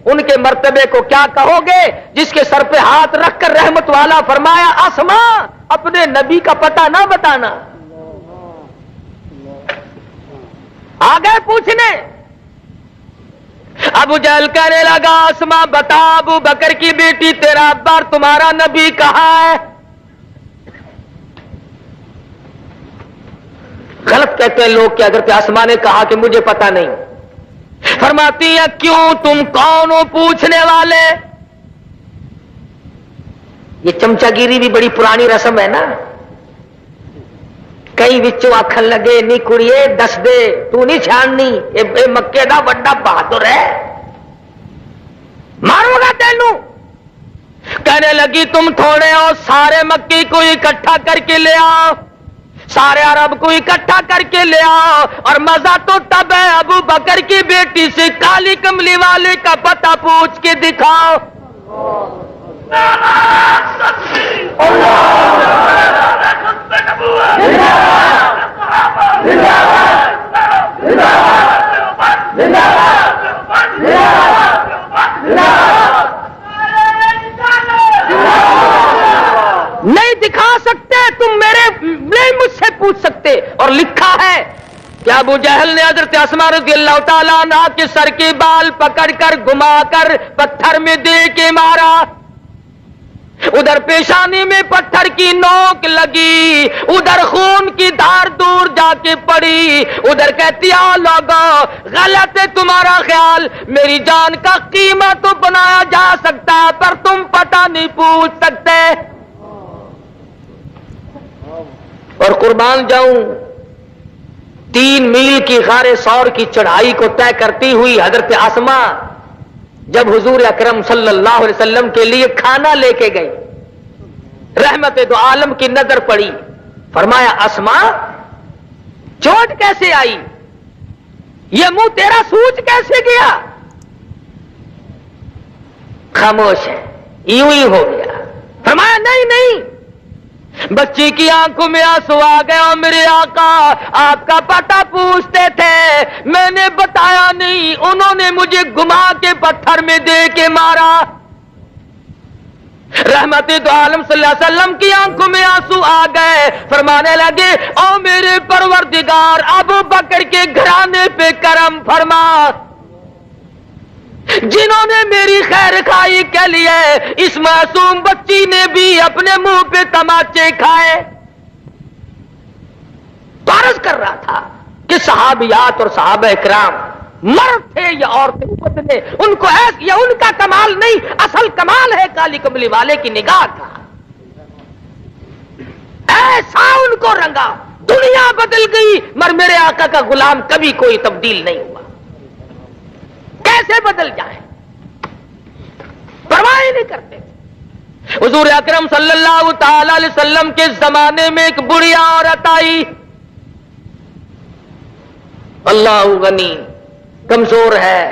ان کے مرتبے کو کیا کہو گے جس کے سر پہ ہاتھ رکھ کر رحمت والا فرمایا اسماء اپنے نبی کا پتہ نہ بتانا آگے پوچھنے ابو جہل کہنے لگا اسماء بتا ابو بکر کی بیٹی تیرا ابا تمہارا نبی کہاں ہے غلط کہتے ہیں لوگ کہ حضرت اسماء نے کہا کہ مجھے پتا نہیں فرماتی ہیں کیوں تم کون ہو پوچھنے والے یہ چمچا گیری بھی بڑی پرانی رسم ہے نا کئی وچوں آکھن لگے نی کڑیے دس دے تو نہیں چھاننی اے مکے دا بڑا بہادر ہے مارو گا تینوں کہنے لگی تم تھوڑے ہو سارے مکی کو اکٹھا کر کے لے آؤ سارے عرب کو اکٹھا کر کے لے آؤ، اور مزہ تو تب ہے ابو بکر کی بیٹی سے کالی کملی والے کا پتہ پوچھ کے دکھاؤ۔ نہیں دکھا سکتے تم، میرے نہیں مجھ سے پوچھ سکتے۔ اور لکھا ہے کہ ابو جہل نے حضرت اسماء رضی اللہ تعالیٰ عنہا کے سر کے بال پکڑ کر گھما کر پتھر میں دے کے مارا، ادھر پیشانی میں پتھر کی نوک لگی، ادھر خون کی دھار دور جا کے پڑی، ادھر کہتی آ لوگو غلط ہے تمہارا خیال، میری جان کا قیمہ تو بنایا جا سکتا ہے پر تم پتہ نہیں پوچھ سکتے۔ اور قربان جاؤں 3 میل کی غار ثور کی چڑھائی کو طے کرتی ہوئی حضرت اسماء جب حضور اکرم صلی اللہ علیہ وسلم کے لیے کھانا لے کے گئی، رحمت دو عالم کی نظر پڑی، فرمایا اسماء چوٹ کیسے آئی، یہ منہ تیرا سوج کیسے گیا؟ خاموش ہے، یوں ہی ہو گیا۔ فرمایا نہیں نہیں، بچی کی آنکھوں میں آنسو آ گیا، میرے آقا آپ کا پتہ پوچھتے تھے، میں نے بتایا نہیں، انہوں نے مجھے گھما کے پتھر میں دے کے مارا۔ رحمت دو عالم صلی اللہ علیہ وسلم کی آنکھوں میں آنسو آ گئے، فرمانے لگے او میرے پروردگار ابو بکر کے گھرانے پہ کرم فرما، جنہوں نے میری خیر خواہی کے لیے اس معصوم بچی نے بھی اپنے منہ پہ تماچے کھائے۔ عرض کر رہا تھا کہ صحابیات اور صحابہ اکرام مرد تھے یا عورتیں بدلے، ان کو یا ان کا کمال نہیں، اصل کمال ہے کالی کملی والے کی نگاہ کا، ایسا ان کو رنگا، دنیا بدل گئی مگر میرے آقا کا غلام کبھی کوئی تبدیل نہیں ہوا۔ کیسے بدل جائے پرواہ نہیں کرتے۔ حضور اکرم صلی اللہ تعالی علیہ وسلم کے زمانے میں ایک بڑھیا عورت آئی، اللہ غنی، کمزور ہے،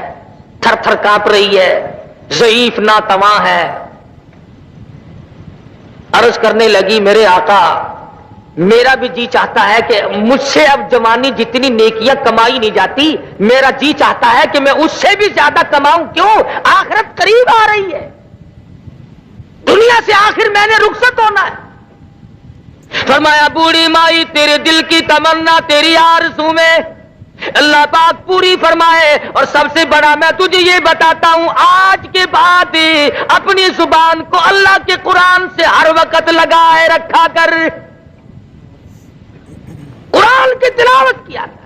تھر تھر کانپ رہی ہے، ضعیف ناتواں ہے، عرض کرنے لگی میرے آقا میرا بھی جی چاہتا ہے کہ مجھ سے اب جوانی جتنی نیکیاں کمائی نہیں جاتی، میرا جی چاہتا ہے کہ میں اس سے بھی زیادہ کماؤں، کیوں؟ آخرت قریب آ رہی ہے، دنیا سے آخر میں نے رخصت ہونا ہے۔ فرمایا بوڑھی مائی تیرے دل کی تمنا تیری آرزو میں اللہ پاک پوری فرمائے، اور سب سے بڑا میں تجھے یہ بتاتا ہوں آج کے بعد اپنی زبان کو اللہ کے قرآن سے ہر وقت لگائے رکھا کر، قرآن کی تلاوت کیا کر۔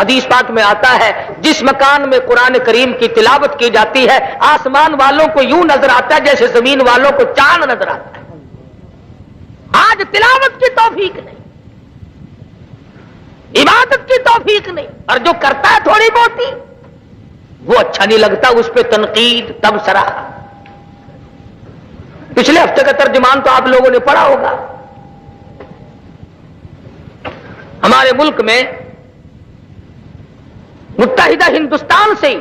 حدیث پاک میں آتا ہے جس مکان میں قرآن کریم کی تلاوت کی جاتی ہے آسمان والوں کو یوں نظر آتا ہے جیسے زمین والوں کو چاند نظر آتا ہے۔ آج تلاوت کی توفیق نہیں، عبادت کی توفیق نہیں، اور جو کرتا ہے تھوڑی بہت ہی وہ اچھا نہیں لگتا، اس پہ تنقید تبصرہ۔ پچھلے ہفتے کا ترجمان تو آپ لوگوں نے پڑھا ہوگا، ہمارے ملک میں متحدہ ہندوستان سے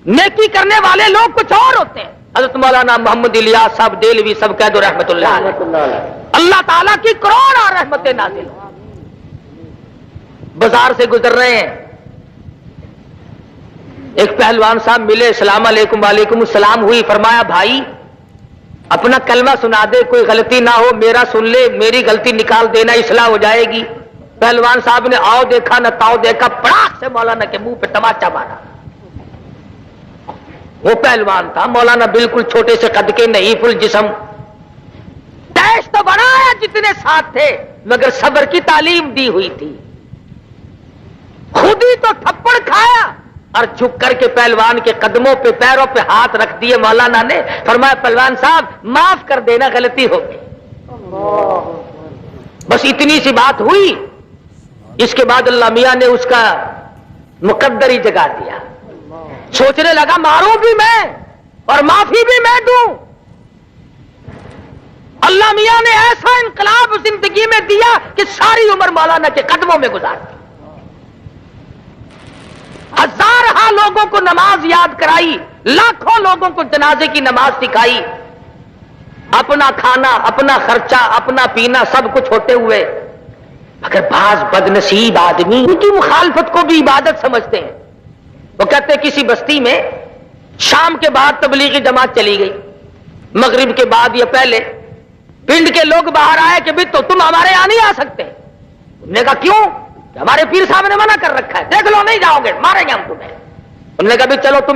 نیکی کرنے والے لوگ کچھ اور ہوتے ہیں۔ حضرت مولانا محمد الیاس صاحب دہلوی سب کہہ دو رحمت اللہ علیہ، اللہ تعالیٰ کی کروڑ رحمتیں نازل ہوں۔ بازار سے گزر رہے ہیں، ایک پہلوان صاحب ملے، السلام علیکم، وعلیکم السلام ہوئی، فرمایا بھائی اپنا کلمہ سنا دے، کوئی غلطی نہ ہو، میرا سن لے، میری غلطی نکال دینا، اصلاح ہو جائے گی۔ پہلوان صاحب نے آؤ دیکھا نہ تاؤ دیکھا، پڑاخ سے مولانا کے منہ پہ تماچا مارا۔ وہ پہلوان تھا، مولانا بالکل چھوٹے سے قد کے، نحیف الجسم، تیش تو بنایا جتنے ساتھ تھے مگر صبر کی تعلیم دی ہوئی تھی، خود ہی تو تھپڑ کھایا اور جھک کر کے پہلوان کے قدموں پہ پیروں پہ ہاتھ رکھ دیے مولانا نے، فرمایا پہلوان صاحب معاف کر دینا، غلطی ہو گئی۔ بس اتنی سی بات ہوئی، اس کے بعد اللہ میاں نے اس کا مقدر ہی جگا دیا، سوچنے لگا ماروں بھی میں اور معافی بھی میں دوں۔ اللہ میاں میاں نے ایسا انقلاب زندگی میں دیا کہ ساری عمر مولانا کے قدموں میں گزار دی. ہزارہ لوگوں کو نماز یاد کرائی, لاکھوں لوگوں کو جنازے کی نماز سکھائی. اپنا کھانا, اپنا خرچہ, اپنا پینا سب کچھ ہوتے ہوئے مگر بعض بدنصیب آدمی ان کی مخالفت کو بھی عبادت سمجھتے ہیں. وہ کہتے ہیں کسی بستی میں شام کے بعد تبلیغی جماعت چلی گئی, مغرب کے بعد یا پہلے پنڈ کے لوگ باہر آئے کہ بھی تو تم ہمارے یہاں نہیں آ سکتے. انہوں نے کہا کیوں؟ کہ ہمارے پیر صاحب نے منع کر رکھا ہے, دیکھ لو نہیں جاؤ گے, ماریں گے ہم تمہیں. انہوں نے کہا بھی چلو تم